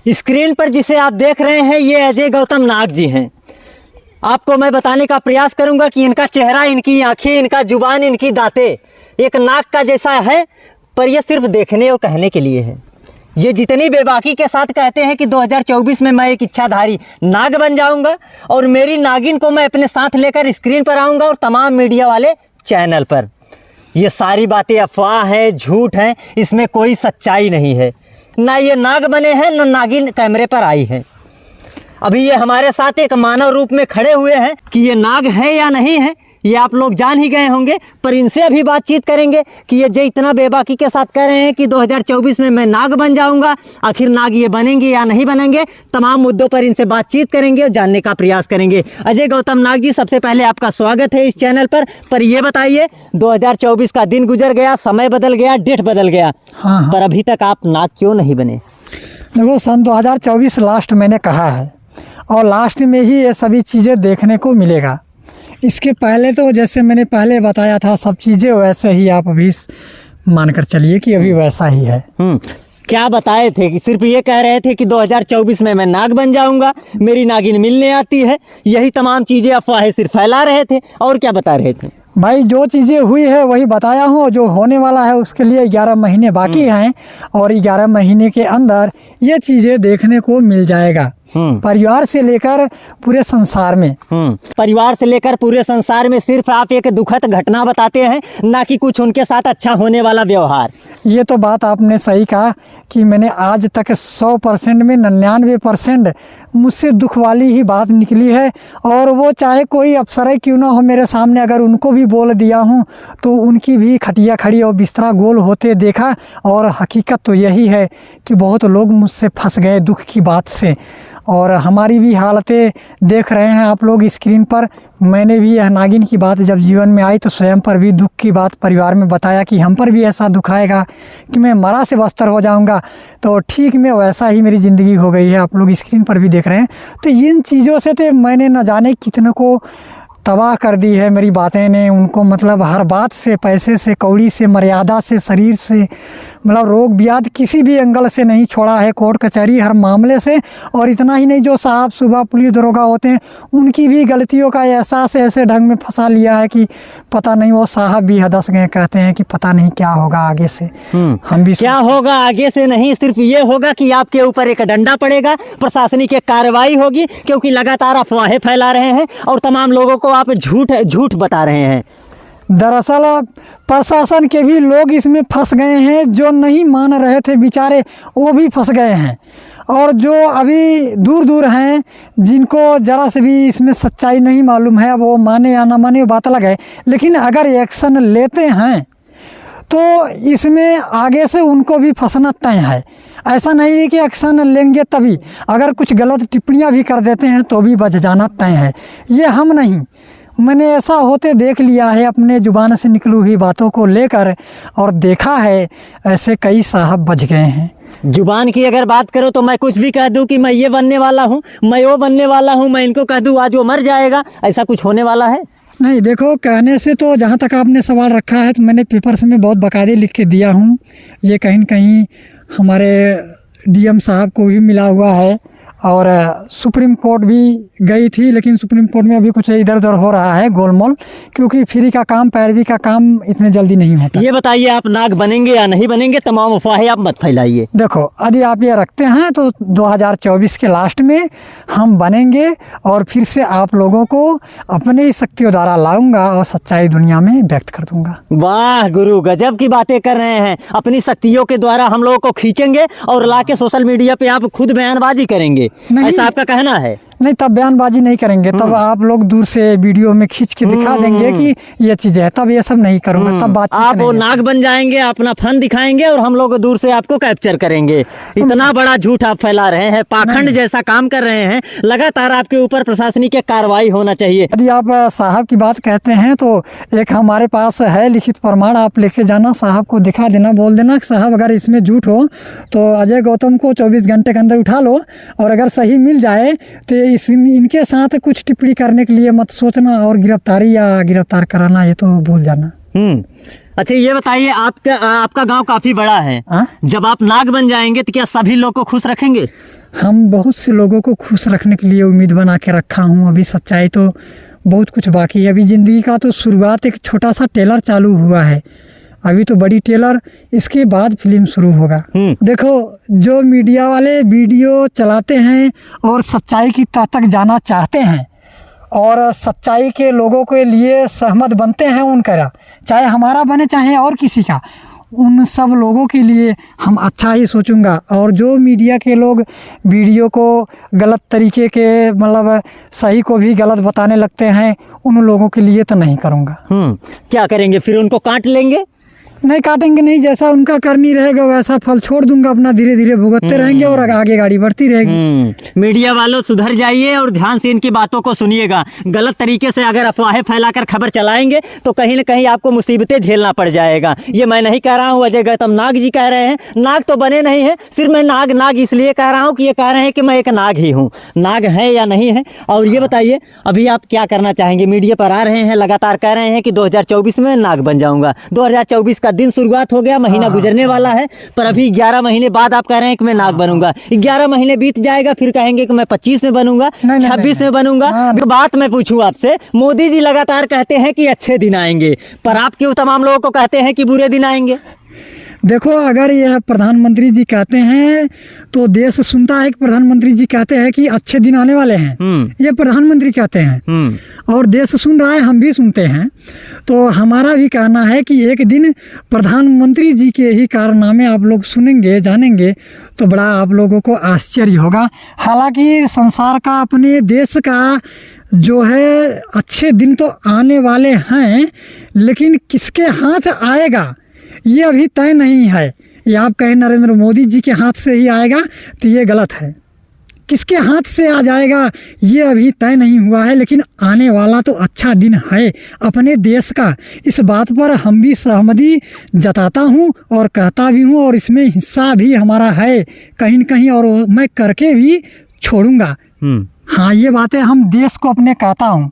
Screen पर जिसे आप देख रहे हैं ये अजय गौतम नाग जी हैं। आपको मैं बताने का प्रयास करूंगा कि इनका चेहरा, इनकी आंखें, इनका जुबान, इनकी दांतें एक नाग का जैसा है, पर यह सिर्फ देखने और कहने के लिए है। ये जितनी बेबाकी के साथ कहते हैं कि 2024 में मैं एक इच्छाधारी नाग बन जाऊंगा और मेरी नागिन को मैं अपने साथ लेकर स्क्रीन पर आऊंगा और तमाम मीडिया वाले चैनल पर। ये सारी बातें अफवाह हैं, झूठ हैं, इसमें कोई सच्चाई नहीं है। ना ये नाग बने हैं, ना नागिन कैमरे पर आई है। अभी ये हमारे साथ एक मानव रूप में खड़े हुए हैं कि ये नाग है या नहीं है ये आप लोग जान ही गए होंगे, पर इनसे अभी बातचीत करेंगे कि ये जो इतना बेबाकी के साथ कह रहे हैं कि 2024 में मैं नाग बन जाऊंगा, आखिर नाग ये बनेंगे या नहीं बनेंगे, तमाम मुद्दों पर इनसे बातचीत करेंगे और जानने का प्रयास करेंगे। अजय गौतम नाग जी, सबसे पहले आपका स्वागत है इस चैनल पर ये बताइए 2024 का दिन गुजर गया, समय बदल गया, डेट बदल गया, हाँ। पर अभी तक आप नाग क्यों नहीं बने? देखो, सन 2024 लास्ट मैंने कहा है और लास्ट में ही ये सभी चीज़ें देखने को मिलेगा। इसके पहले तो जैसे मैंने पहले बताया था सब चीज़ें वैसे ही आप अभी मानकर चलिए कि अभी वैसा ही है। क्या बताए थे कि सिर्फ ये कह रहे थे कि 2024 में मैं नाग बन जाऊंगा, मेरी नागिन मिलने आती है, यही तमाम चीज़ें अफवाहें सिर्फ फैला रहे थे, और क्या बता रहे थे? भाई जो चीज़ें हुई है वही बताया हूँ, जो होने वाला है उसके लिए 11 महीने बाकी हैं और 11 महीने के अंदर ये चीज़ें देखने को मिल जाएगा। परिवार से लेकर पूरे संसार में। परिवार से लेकर पूरे संसार में सिर्फ आप एक दुखद घटना बताते हैं, ना कि कुछ उनके साथ अच्छा होने वाला व्यवहार। ये तो बात आपने सही कहा कि मैंने आज तक 100% में 99% मुझसे दुख वाली ही बात निकली है, और वो चाहे कोई अफसर क्यों ना हो मेरे सामने, अगर उनको भी बोल दिया हूँ तो उनकी भी खटिया खड़ी और बिस्तरा गोल होते देखा। और हकीकत तो यही है कि बहुत लोग मुझसे फंस गए दुख की बात से, और हमारी भी हालतें देख रहे हैं आप लोग स्क्रीन पर। मैंने भी यह नागिन की बात जब जीवन में आई तो स्वयं पर भी दुख की बात परिवार में बताया कि हम पर भी ऐसा दुख आएगा कि मैं मरा से बस्तर हो जाऊंगा, तो ठीक में वैसा ही मेरी ज़िंदगी हो गई है। आप लोग स्क्रीन पर भी देख रहे हैं। तो इन चीज़ों से तो मैंने न जाने कितने को तबाह कर दी है मेरी बातें ने। उनको मतलब हर बात से, पैसे से, कौड़ी से, मर्यादा से, शरीर से, मतलब रोग ब्याध किसी भी एंगल से नहीं छोड़ा है, कोर्ट कचहरी हर मामले से। और इतना ही नहीं, जो साहब सुबह पुलिस दरोगा होते हैं उनकी भी गलतियों का एहसास ऐसे ढंग में फंसा लिया है कि पता नहीं, वो साहब भी हदस गए, कहते हैं कि पता नहीं क्या होगा आगे से। हम भी क्या होगा आगे से नहीं, सिर्फ ये होगा कि आपके ऊपर एक डंडा पड़ेगा, प्रशासनिक कार्रवाई होगी, क्योंकि लगातार अफवाहें फैला रहे हैं और तमाम लोगों को आप झूठ बता रहे हैं। दरअसल प्रशासन के भी लोग इसमें फंस गए हैं, जो नहीं मान रहे थे बेचारे वो भी फंस गए हैं, और जो अभी दूर दूर हैं जिनको ज़रा से भी इसमें सच्चाई नहीं मालूम है, वो माने या ना माने वो बात अलग है, लेकिन अगर एक्शन लेते हैं तो इसमें आगे से उनको भी फंसना तय है। ऐसा नहीं है कि एक्शन लेंगे तभी, अगर कुछ गलत टिप्पणियां भी कर देते हैं तो भी बच जाना तय है। ये हम नहीं, मैंने ऐसा होते देख लिया है अपने ज़ुबान से निकली हुई बातों को लेकर, और देखा है ऐसे कई साहब बच गए हैं। जुबान की अगर बात करो तो मैं कुछ भी कह दूं कि मैं ये बनने वाला हूं, मैं वो बनने वाला हूं, मैं इनको कह दूं आज वो मर जाएगा, ऐसा कुछ होने वाला है? नहीं, देखो, कहने से तो जहाँ तक आपने सवाल रखा है तो मैंने पेपर्स में बहुत बाकायदे लिख के दिया हूँ। ये कहीं न कहीं हमारे डीएम साहब को भी मिला हुआ है, और सुप्रीम कोर्ट भी गई थी, लेकिन सुप्रीम कोर्ट में अभी कुछ इधर उधर हो रहा है गोलमोल, क्योंकि फ्री का काम, पैरवी का काम इतने जल्दी नहीं होता। ये बताइए आप नाग बनेंगे या नहीं बनेंगे, तमाम अफवाहें आप मत फैलाइए। देखो, यदि आप ये रखते हैं तो 2024 के लास्ट में हम बनेंगे और फिर से आप लोगों को अपने ही शक्तियों द्वारा लाऊंगा और सच्चाई दुनिया में व्यक्त कर दूंगा। वाह गुरु, गजब की बातें कर रहे हैं। अपनी शक्तियों के द्वारा हम लोगों को खींचेंगे और ला के सोशल मीडिया पे आप खुद बयानबाजी करेंगे, ऐसा आपका कहना है? नहीं, तब बयानबाजी नहीं करेंगे, तब आप लोग दूर से वीडियो में खींच के दिखा देंगे कि ये चीज़ है, तब ये सब नहीं करूँगा, तब बातचीत आप वो नाग बन जाएंगे, अपना फन दिखाएंगे और हम लोग दूर से आपको कैप्चर करेंगे। इतना बड़ा झूठ आप फैला रहे हैं, पाखंड जैसा काम कर रहे हैं। लगातार आपके ऊपर प्रशासनिक कार्रवाई होना चाहिए। यदि आप साहब की बात कहते हैं तो एक हमारे पास है लिखित प्रमाण, आप लेके जाना, साहब को दिखा देना, बोल देना कि साहब अगर इसमें झूठ हो तो अजय गौतम को 24 घंटे के अंदर उठा लो, और अगर सही मिल जाए तो इनके साथ कुछ टिप्पणी करने के लिए मत सोचना, और गिरफ्तारी या गिरफ्तार कराना ये तो भूल जाना। अच्छा ये बताइए, आपका गांव काफी बड़ा है, जब आप नाग बन जाएंगे तो क्या सभी लोग को खुश रखेंगे? हम बहुत से लोगों को खुश रखने के लिए उम्मीद बना के रखा हूँ। अभी सच्चाई तो बहुत कुछ बाकी है। अभी ज़िंदगी का तो शुरुआत एक छोटा सा टेलर चालू हुआ है, अभी तो बड़ी टेलर, इसके बाद फिल्म शुरू होगा। देखो, जो मीडिया वाले वीडियो चलाते हैं और सच्चाई की तह तक जाना चाहते हैं और सच्चाई के लोगों के लिए सहमत बनते हैं उनका, चाहे हमारा बने चाहे और किसी का, उन सब लोगों के लिए हम अच्छा ही सोचूंगा। और जो मीडिया के लोग वीडियो को गलत तरीके के, मतलब सही को भी गलत बताने लगते हैं, उन लोगों के लिए तो नहीं करूँगा। क्या करेंगे फिर? उनको काट लेंगे? नहीं काटेंगे नहीं, जैसा उनका करनी रहेगा वैसा फल छोड़ दूंगा अपना, धीरे धीरे भुगतते रहेंगे और आगे गाड़ी बढ़ती रहेगी। मीडिया वालों सुधर जाइए और ध्यान से इनकी बातों को सुनिएगा। गलत तरीके से अगर अफवाहें फैलाकर खबर चलाएंगे तो कहीं न कहीं आपको मुसीबतें झेलना पड़ जाएगा। ये मैं नहीं कह रहा हूँ, अजय गौतम नाग जी कह रहे हैं। नाग तो बने नहीं है, सिर्फ मैं नाग इसलिए कह रहा हूँ कि ये कह रहे हैं कि मैं एक नाग ही हूँ। नाग है या नहीं है? और ये बताइए, अभी आप क्या करना चाहेंगे? मीडिया पर आ रहे हैं, लगातार कह रहे हैं कि 2024 में नाग बन जाऊंगा। 2024 का दिन शुरुआत हो गया, महीना गुजरने वाला है, पर अभी 11 महीने बाद आप कह रहे हैं कि मैं नाग बनूंगा। 11 महीने बीत जाएगा, फिर कहेंगे कि मैं 25 में बनूंगा, 26 में बनूंगा। बात मैं पूछूं आपसे, मोदी जी लगातार कहते हैं कि अच्छे दिन आएंगे, पर आप क्यों तमाम लोगों को कहते हैं कि बुरे दिन आएंगे? देखो, अगर यह प्रधानमंत्री जी कहते हैं तो देश सुनता है कि प्रधानमंत्री जी कहते हैं कि अच्छे दिन आने वाले हैं। ये प्रधानमंत्री कहते हैं और देश सुन रहा है, हम भी सुनते हैं। तो हमारा भी कहना है कि एक दिन प्रधानमंत्री जी के ही कारनामे आप लोग सुनेंगे, जानेंगे तो बड़ा आप लोगों को आश्चर्य होगा। हालांकि संसार का, अपने देश का जो है अच्छे दिन तो आने वाले हैं, लेकिन किसके हाथ आएगा ये अभी तय नहीं है। ये आप कहें नरेंद्र मोदी जी के हाथ से ही आएगा तो ये गलत है। किसके हाथ से आ जाएगा ये अभी तय नहीं हुआ है, लेकिन आने वाला तो अच्छा दिन है अपने देश का। इस बात पर हम भी सहमति जताता हूँ और कहता भी हूँ, और इसमें हिस्सा भी हमारा है कहीं न कहीं, और मैं करके भी छोड़ूंगा। हाँ, ये बातें हम देश को अपने कहता हूँ।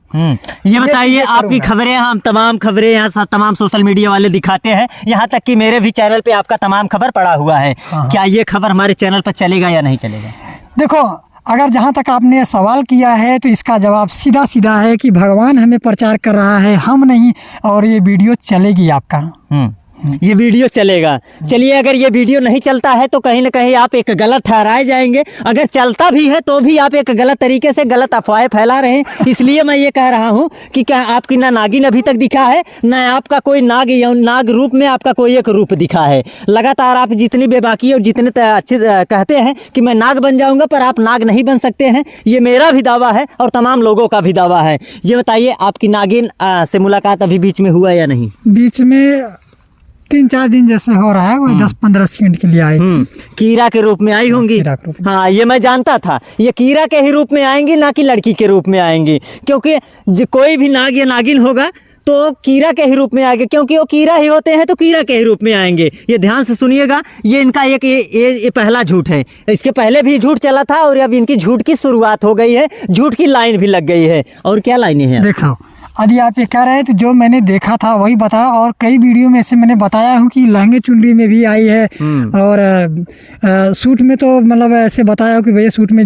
ये बताइए, आपकी खबरें हम तमाम खबरें यहाँ तमाम सोशल मीडिया वाले दिखाते हैं, यहाँ तक कि मेरे भी चैनल पे आपका तमाम खबर पड़ा हुआ है। क्या ये खबर हमारे चैनल पर चलेगा या नहीं चलेगा? देखो, अगर जहाँ तक आपने सवाल किया है तो इसका जवाब सीधा सीधा है कि भगवान हमें प्रचार कर रहा है, हम नहीं, और ये वीडियो चलेगी आपका। ये वीडियो चलेगा। चलिए, अगर ये वीडियो नहीं चलता है तो कहीं ना कहीं आप एक गलत ठहराए जाएंगे। अगर चलता भी है तो भी आप एक गलत तरीके से गलत अफवाहें फैला रहे हैं। इसलिए मैं ये कह रहा हूँ कि क्या आपकी ना नागिन अभी तक दिखा है, ना आपका कोई नाग रूप में आपका कोई एक रूप दिखा है। लगातार आप जितनी बेबाकी और जितने अच्छे कहते हैं कि मैं नाग बन जाऊँगा, पर आप नाग नहीं बन सकते हैं। ये मेरा भी दावा है और तमाम लोगों का भी दावा है। ये बताइए, आपकी नागिन से मुलाकात अभी बीच में हुआ या नहीं? बीच में 3-4 दिन जैसे हो रहा है, वो 10-15 सेकंड के लिए आई थी। कीरा के रूप में आई होंगी। हाँ, ये मैं जानता था, ये कीरा के ही रूप में आएंगी, ना कि लड़की के रूप में आएंगी। क्योंकि कोई भी नाग या नागिन होगा तो कीरा के ही रूप में आएंगे, क्योंकि वो कीरा ही होते हैं तो कीरा के ही रूप में आएंगे। ये ध्यान से सुनिएगा, ये इनका एक ये पहला झूठ है। इसके पहले भी झूठ चला था और अब इनकी झूठ की शुरुआत हो गई है, झूठ की लाइन भी लग गई है। और क्या लाइनें हैं? देखो, यदि आप ये कह रहे हैं तो जो मैंने देखा था वही बताया, और कई वीडियो में से मैंने बताया हूँ कि लहंगे चुनरी में भी आई है, और सूट में तो मतलब ऐसे बताया हूँ कि भैया सूट में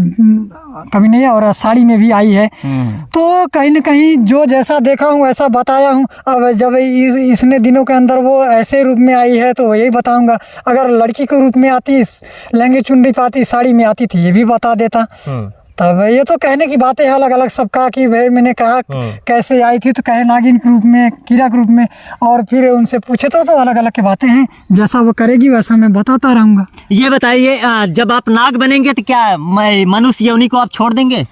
कभी नहीं है, और साड़ी में भी आई है। तो कहीं न कहीं जो जैसा देखा हूँ वैसा बताया हूँ। अब जब इसने दिनों के अंदर वो ऐसे रूप में आई है तो यही बताऊँगा। अगर लड़की के रूप में आती, लहंगे चुनरी पाती, साड़ी में आती थी, ये भी बता देता। तब ये तो कहने की बातें हैं अलग अलग सबका, कि भाई मैंने कहा कैसे आई थी, तो कहे नागिन के रूप में, कीरा के रूप में, और फिर उनसे पूछे तो अलग अलग की बातें हैं। जैसा वो करेगी वैसा मैं बताता रहूँगा। ये बताइए, जब आप नाग बनेंगे तो क्या मनुष्य योनि को आप छोड़ देंगे?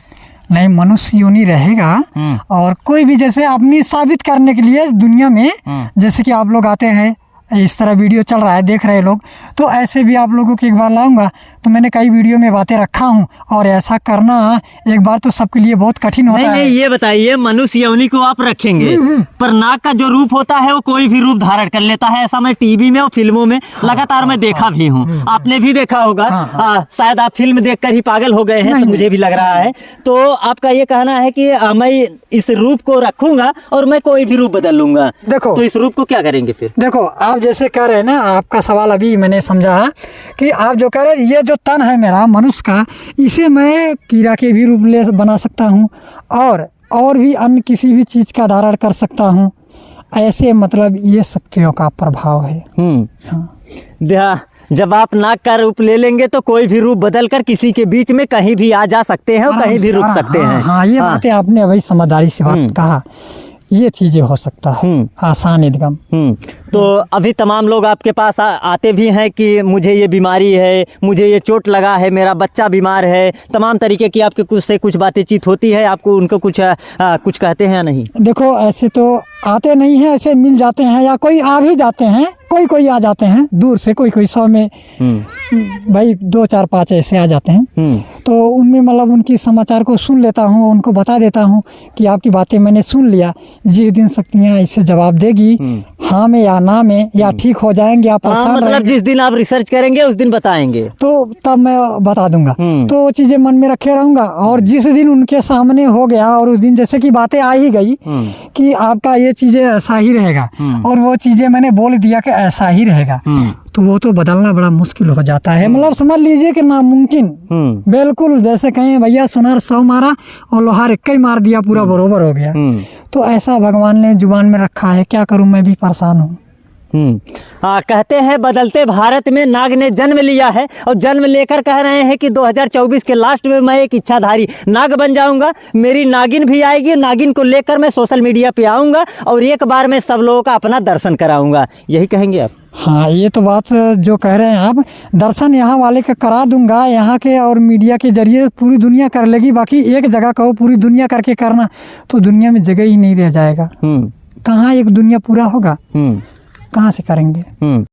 नहीं, मनुष्य योनि रहेगा, और कोई भी जैसे अपनी साबित करने के लिए दुनिया में, जैसे कि आप लोग आते हैं इस तरह वीडियो चल रहा है, देख रहे लोग, तो ऐसे भी आप लोगों को एक बार लाऊंगा। तो मैंने कई वीडियो में बातें रखा हूँ, और ऐसा करना एक बार तो सबके लिए बहुत कठिन होता है। नहीं, ये बताइए, मनुष्य योनि को आप रखेंगे, पर नाग का जो रूप होता है वो कोई भी रूप धारण कर लेता है। ऐसा मैं टीवी में और फिल्मों में लगातार मैं देखा भी हूँ, आपने भी देखा होगा। शायद आप फिल्म देखकर ही पागल हो गए हैं, तो मुझे भी लग रहा है। तो आपका ये कहना है कि मैं इस रूप को रखूंगा और मैं कोई भी रूप बदल लूंगा। देखो, तो इस रूप को क्या करेंगे फिर? देखो, आप जैसे कह रहे हैं ना, आपका सवाल अभी मैंने समझा कि आप जो कह रहे हैं, ये जो तन है मेरा मनुष्य का, इसे मैं कीड़ा के भी रूप ले बना सकता हूँ, और भी अन्य किसी भी चीज़ का धारण कर सकता हूँ। ऐसे मतलब ये शक्तियों का प्रभाव है। हाँ। जब आप नाग का रूप ले लेंगे तो कोई भी रूप बदल कर किसी के बीच में कहीं भी आ जा सकते हैं और कहीं भी रुक सकते हैं। हाँ, ये बातें आपने अभी समझदारी से बात कहा, ये चीजें हो सकता है आसान एकदम। तो अभी तमाम लोग आपके पास आते भी हैं कि मुझे ये बीमारी है, मुझे ये चोट लगा है, मेरा बच्चा बीमार है, तमाम तरीके की आपके कुछ बातचीत होती है, आपको उनको कुछ कहते हैं या नहीं? देखो, ऐसे तो आते नहीं हैं, ऐसे मिल जाते हैं, या कोई आ भी जाते हैं, कोई आ जाते हैं दूर से, कोई 100 में भाई 2 4 5 ऐसे आ जाते हैं। तो उनमें मतलब उनकी समाचार को सुन लेता हूँ, उनको बता देता हूँ कि आपकी बातें मैंने सुन लिया, जिस दिन शक्तियाँ इससे जवाब देगी हाँ में या ना में, या ठीक हो जाएंगे आप मतलब जिस दिन आप रिसर्च करेंगे उस दिन बताएंगे, तो तब मैं बता दूंगा। तो चीजें मन में रखे रहूंगा, और जिस दिन उनके सामने हो गया और उस दिन जैसे कि बातें आ ही गई कि आपका ये चीजें ऐसा ही रहेगा, और वो चीजें मैंने बोल दिया कि ऐसा ही रहेगा, तो वो तो बदलना बड़ा मुश्किल हो जाता है। मतलब समझ लीजिए कि नामुमकिन, बिल्कुल जैसे कहें भैया सुनार 100 मारा और लोहार 1 ही मार दिया, पूरा बरोबर हो गया। तो ऐसा भगवान ने जुबान में रखा है, क्या करूं, मैं भी परेशान हूँ। कहते हैं बदलते भारत में नाग ने जन्म लिया है, और जन्म लेकर कह रहे हैं कि 2024 के लास्ट में मैं एक इच्छाधारी नाग बन जाऊंगा, मेरी नागिन भी आएगी, नागिन को लेकर मैं सोशल मीडिया पे आऊंगा और एक बार में सब लोगों का अपना दर्शन कराऊंगा। यही कहेंगे आप? हाँ, ये तो बात जो कह रहे हैं आप, दर्शन यहाँ वाले का करा दूंगा, यहाँ के और मीडिया के जरिए पूरी दुनिया कर लेगी। बाकी एक जगह कहो पूरी दुनिया करके करना, तो दुनिया में जगह ही नहीं रह जाएगा। कहाँ एक दुनिया पूरा होगा, कहाँ से करेंगे?